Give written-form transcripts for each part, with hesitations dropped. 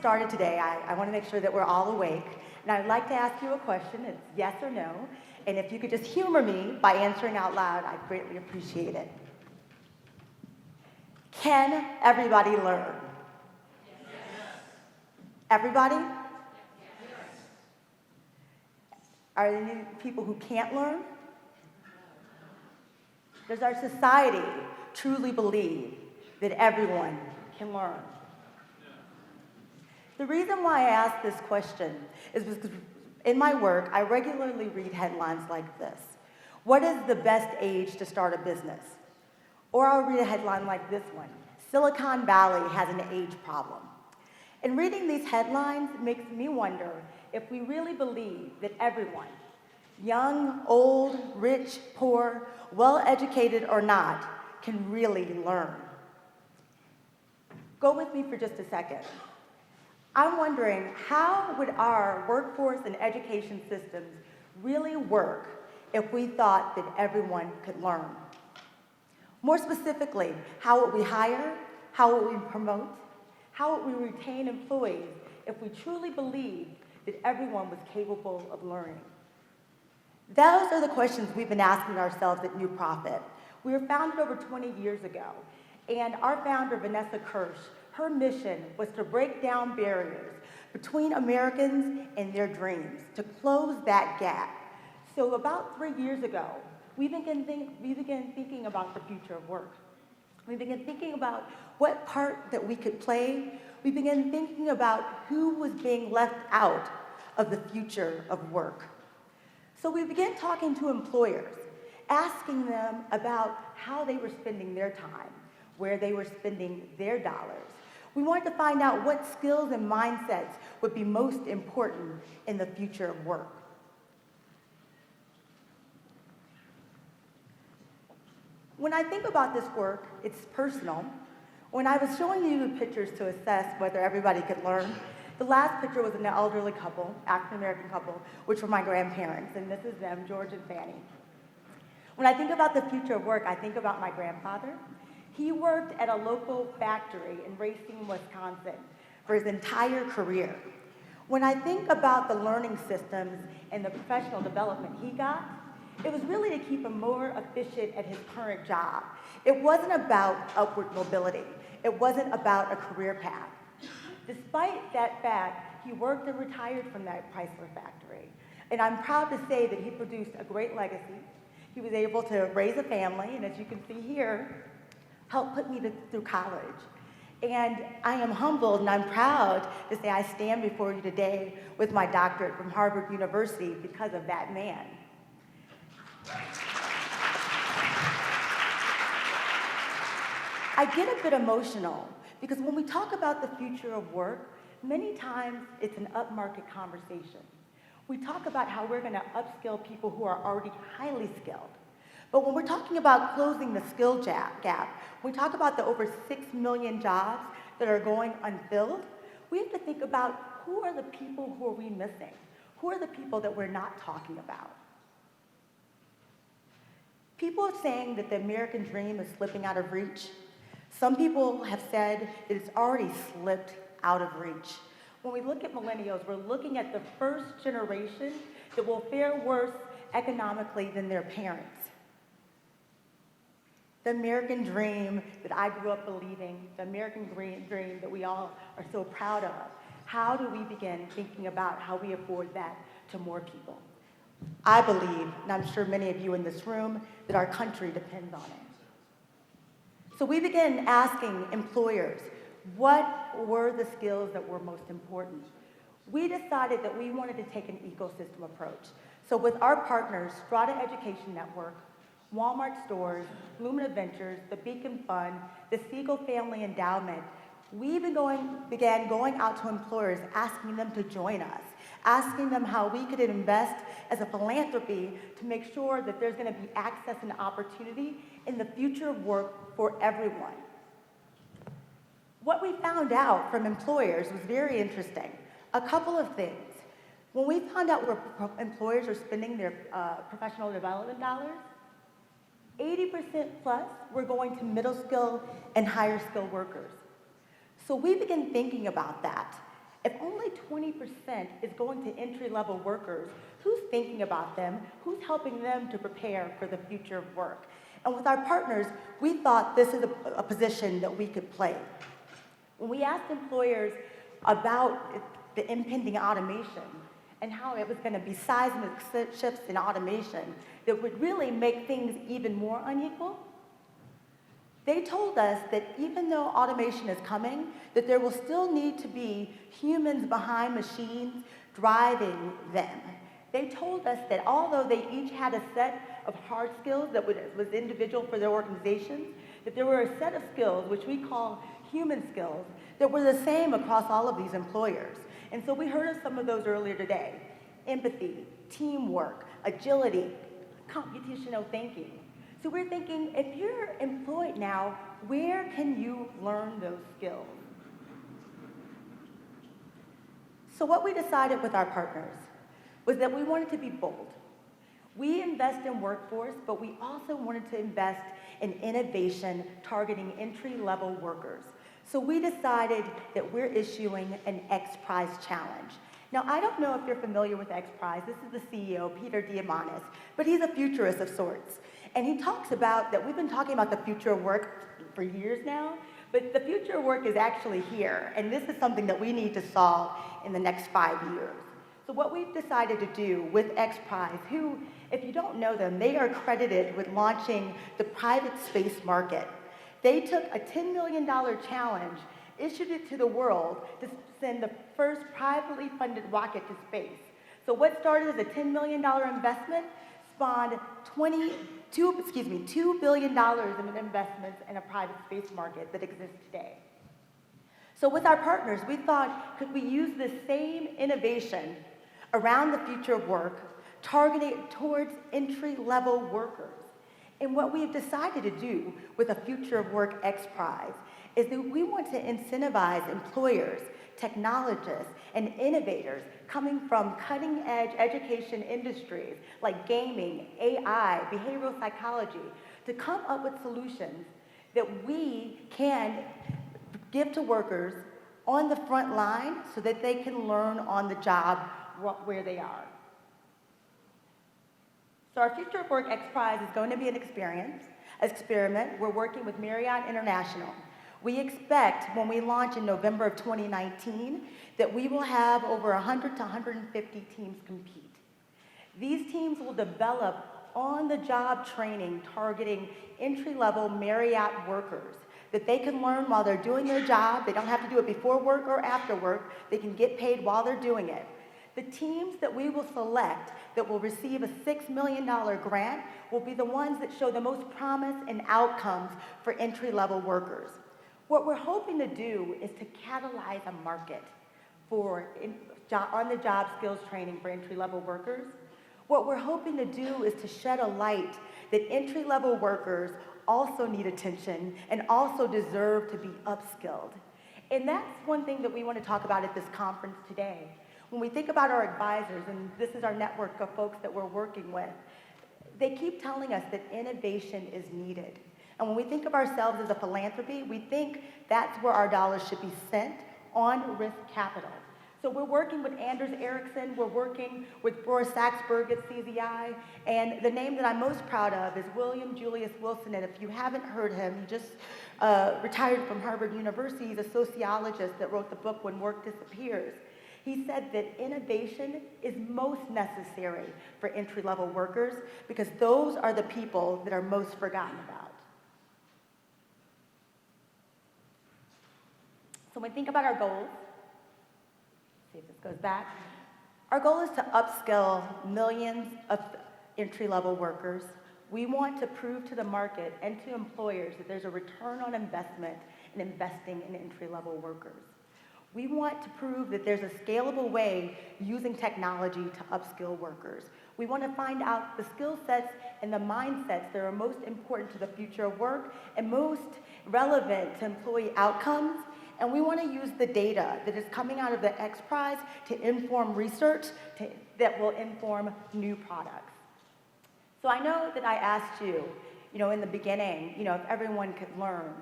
started today, I want to make sure that we're all awake. And I'd like to ask you a question. It's yes or no. And if you could just humor me by answering out loud, I'd greatly appreciate it. Can everybody learn? Yes. Everybody? Yes. Are there any people who can't learn? Does our society truly believe that everyone can learn? The reason why I ask this question is because in my work, I regularly read headlines like this. What is the best age to start a business? Or I'll read a headline like this one. Silicon Valley has an age problem. And reading these headlines makes me wonder if we really believe that everyone, young, old, rich, poor, well-educated or not, can really learn. Go with me for just a second. I'm wondering, how would our workforce and education systems really work if we thought that everyone could learn? More specifically, how would we hire? How would we promote? How would we retain employees if we truly believed that everyone was capable of learning? Those are the questions we've been asking ourselves at New Profit. We were founded over 20 years ago, and our founder, Vanessa Kirsch, her mission was to break down barriers between Americans and their dreams, to close that gap. So about 3 years ago, we began thinking about the future of work. We began thinking about what part that we could play. We began thinking about who was being left out of the future of work. So we began talking to employers, asking them about how they were spending their time, where they were spending their dollars. We wanted to find out what skills and mindsets would be most important in the future of work. When I think about this work, it's personal. When I was showing you the pictures to assess whether everybody could learn, the last picture was an elderly couple, African-American couple, which were my grandparents, and this is them, George and Fanny. When I think about the future of work, I think about my grandfather. He worked at a local factory in Racine, Wisconsin for his entire career. When I think about the learning systems and the professional development he got, it was really to keep him more efficient at his current job. It wasn't about upward mobility. It wasn't about a career path. Despite that fact, he worked and retired from that Chrysler factory. And I'm proud to say that he produced a great legacy. He was able to raise a family, and as you can see here, helped put me through college. And I am humbled and I'm proud to say I stand before you today with my doctorate from Harvard University because of that man. I get a bit emotional because when we talk about the future of work, many times it's an upmarket conversation. We talk about how we're going to upskill people who are already highly skilled. But when we're talking about closing the skill gap, when we talk about the over 6 million jobs that are going unfilled, we have to think about who are the people who are we missing? Who are the people that we're not talking about? People are saying that the American dream is slipping out of reach. Some people have said that it's already slipped out of reach. When we look at millennials, we're looking at the first generation that will fare worse economically than their parents. The American dream that I grew up believing, the American dream that we all are so proud of, how do we begin thinking about how we afford that to more people? I believe, and I'm sure many of you in this room, that our country depends on it. So we began asking employers, what were the skills that were most important? We decided that we wanted to take an ecosystem approach. So with our partners, Strata Education Network, Walmart Stores, Lumina Ventures, the Beacon Fund, the Siegel Family Endowment, we began going out to employers, asking them to join us, asking them how we could invest as a philanthropy to make sure that there's going to be access and opportunity in the future of work for everyone. What we found out from employers was very interesting. A couple of things. When we found out where employers are spending their professional development dollars, 80% plus were going to middle skill and higher skill workers. So we began thinking about that. if only 20% is going to entry-level workers, who's thinking about them? Who's helping them to prepare for the future of work? And with our partners, we thought this is a position that we could play. When we asked employers about the impending automation and how it was going to be seismic shifts in automation that would really make things even more unequal, they told us that even though automation is coming, that there will still need to be humans behind machines driving them. They told us that although they each had a set of hard skills that was individual for their organizations, that there were a set of skills, which we call human skills, that were the same across all of these employers. And so we heard of some of those earlier today: empathy, teamwork, agility, computational thinking. So we're thinking, if you're employed now, where can you learn those skills? So what we decided with our partners was that we wanted to be bold. We invest in workforce, but we also wanted to invest in innovation targeting entry-level workers. So we decided that we're issuing an XPrize challenge. Now, I don't know if you're familiar with XPrize. This is the CEO, Peter Diamandis, but he's a futurist of sorts. And he talks about that we've been talking about the future of work for years now, but the future of work is actually here, and this is something that we need to solve in the next 5 years. So what we've decided to do with XPrize, who, if you don't know them, they are credited with launching the private space market. They took a $10 million challenge, issued it to the world to send the first privately funded rocket to space. So what started as a $10 million investment spawned $2 billion in investments in a private space market that exists today. So with our partners, we thought, could we use the same innovation around the future of work, targeted towards entry-level workers? And what we've decided to do with a Future of Work XPrize is that we want to incentivize employers, technologists, and innovators coming from cutting-edge education industries like gaming, AI, behavioral psychology, to come up with solutions that we can give to workers on the front line so that they can learn on the job where they are. So our Future of Work XPrize is going to be an experiment. We're working with Marriott International. We expect when we launch in November of 2019 that we will have over 100 to 150 teams compete. These teams will develop on-the-job training targeting entry-level Marriott workers that they can learn while they're doing their job. They don't have to do it before work or after work. They can get paid while they're doing it. The teams that we will select that will receive a $6 million grant will be the ones that show the most promise and outcomes for entry-level workers. What we're hoping to do is to catalyze a market for on-the-job skills training for entry-level workers. What we're hoping to do is to shed a light that entry-level workers also need attention and also deserve to be upskilled. And that's one thing that we want to talk about at this conference today. When we think about our advisors, and this is our network of folks that we're working with, they keep telling us that innovation is needed. And when we think of ourselves as a philanthropy, we think that's where our dollars should be spent, on risk capital. So we're working with Anders Ericsson, we're working with Boris Saxberg at CZI, and the name that I'm most proud of is William Julius Wilson, and if you haven't heard him, he just retired from Harvard University. He's a sociologist that wrote the book When Work Disappears. He said that innovation is most necessary for entry-level workers because those are the people that are most forgotten about. So when we think about our goals, see if this goes back, our goal is to upskill millions of entry-level workers. We want to prove to the market and to employers that there's a return on investment in investing in entry-level workers. We want to prove that there's a scalable way using technology to upskill workers. We want to find out the skill sets and the mindsets that are most important to the future of work and most relevant to employee outcomes. And we want to use the data that is coming out of the XPrize to inform research that will inform new products. So I know that I asked you, in the beginning, if everyone could learn.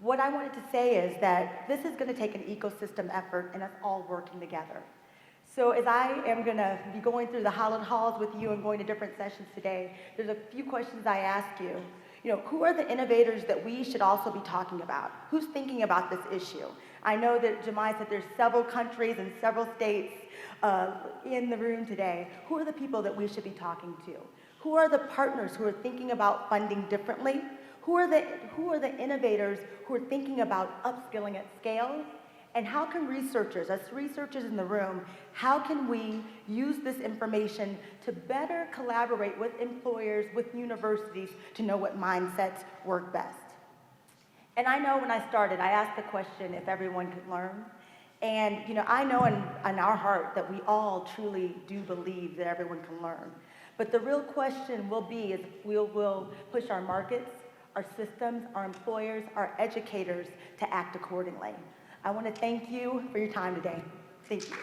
What I wanted to say is that this is going to take an ecosystem effort and us all working together. So as I am going to be going through the hallowed halls with you and going to different sessions today, there's a few questions I ask you. Who are the innovators that we should also be talking about? Who's thinking about this issue? I know that Jemai said there's several countries and several states in the room today. Who are the people that we should be talking to? Who are the partners who are thinking about funding differently? Who are the innovators who are thinking about upskilling at scale? And how can researchers, us researchers in the room, how can we use this information to better collaborate with employers, with universities, to know what mindsets work best? And I know when I started, I asked the question if everyone could learn. And I know in our heart that we all truly do believe that everyone can learn. But the real question will be is we'll push our markets, our systems, our employers, our educators to act accordingly. I want to thank you for your time today. Thank you.